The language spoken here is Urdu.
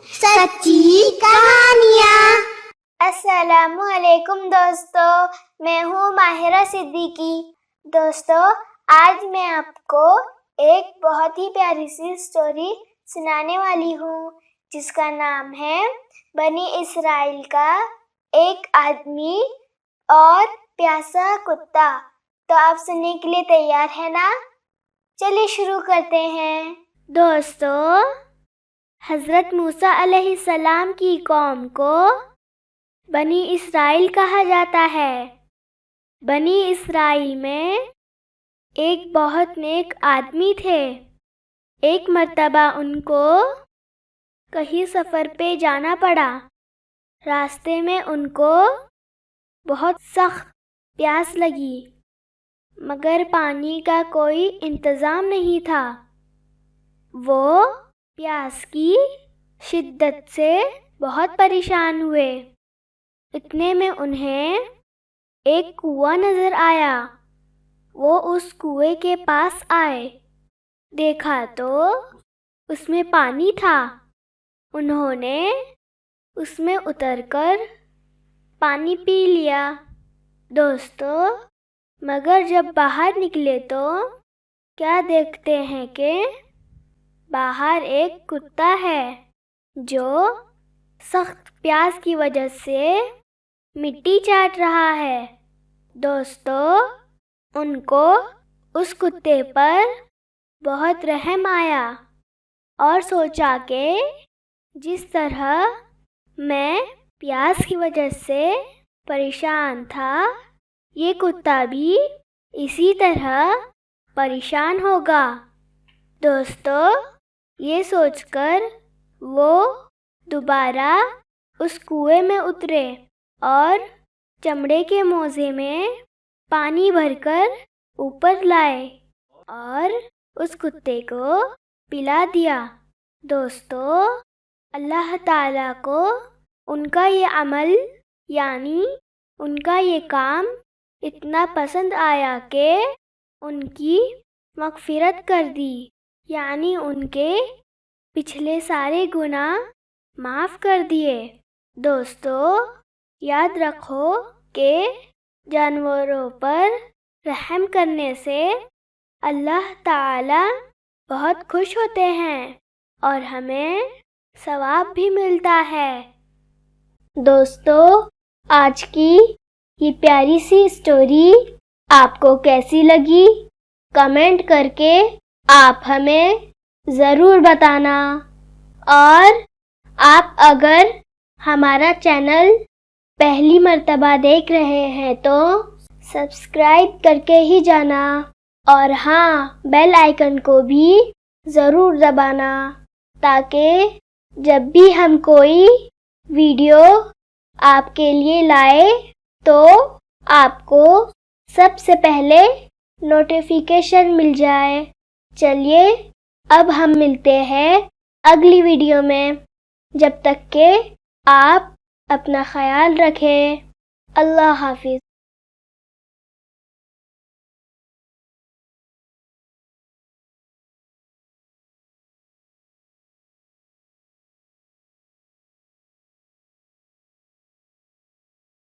سچی کہانیاں۔ السلام علیکم دوستو، میں ہوں ماہرہ صدیقی۔ دوستو، آج میں آپ کو ایک بہت ہی پیاری سی سٹوری سنانے والی ہوں جس کا نام ہے بنی اسرائیل کا ایک آدمی اور پیاسا کتا۔ تو آپ سننے کے لیے تیار ہیں نا؟ چلیے شروع کرتے ہیں۔ دوستو، حضرت موسیٰ علیہ السلام کی قوم کو بنی اسرائیل کہا جاتا ہے۔ بنی اسرائیل میں ایک بہت نیک آدمی تھے۔ ایک مرتبہ ان کو کہیں سفر پہ جانا پڑا۔ راستے میں ان کو بہت سخت پیاس لگی، مگر پانی کا کوئی انتظام نہیں تھا۔ وہ پیاس کی شدت سے بہت پریشان ہوئے۔ اتنے میں انہیں ایک کنواں نظر آیا۔ وہ اس کنویں کے پاس آئے، دیکھا تو اس میں پانی تھا۔ انہوں نے اس میں اتر کر پانی پی لیا۔ دوستو، مگر جب باہر نکلے تو کیا دیکھتے ہیں کہ باہر ایک کتا ہے جو سخت پیاس کی وجہ سے مٹی چاٹ رہا ہے۔ دوستو، ان کو اس کتے پر بہت رحم آیا اور سوچا کہ جس طرح میں پیاس کی وجہ سے پریشان تھا، یہ کتا بھی اسی طرح پریشان ہوگا۔ دوستو، یہ سوچ کر وہ دوبارہ اس کنویں میں اترے اور چمڑے کے موزے میں پانی بھر کر اوپر لائے اور اس کتے کو پلا دیا۔ دوستو، اللہ تعالیٰ کو ان کا یہ عمل یعنی ان کا یہ کام اتنا پسند آیا کہ ان کی مغفرت کر دی، یعنی ان کے پچھلے سارے گناہ معاف کر دیے۔ دوستو، یاد رکھو کہ جانوروں پر رحم کرنے سے اللہ تعالی بہت خوش ہوتے ہیں اور ہمیں ثواب بھی ملتا ہے۔ دوستو، آج کی یہ پیاری سی سٹوری آپ کو کیسی لگی؟ کمنٹ کر کے آپ ہمیں ضرور بتانا، اور آپ اگر ہمارا چینل پہلی مرتبہ دیکھ رہے ہیں تو سبسکرائب کر کے ہی جانا، اور ہاں، بیل آئیکن کو بھی ضرور دبانا تاکہ جب بھی ہم کوئی ویڈیو آپ کے لیے لائے تو آپ کو سب سے پہلے نوٹیفیکیشن مل جائے۔ چلیے، اب ہم ملتے ہیں اگلی ویڈیو میں۔ جب تک کہ آپ اپنا خیال رکھیں۔ اللہ حافظ۔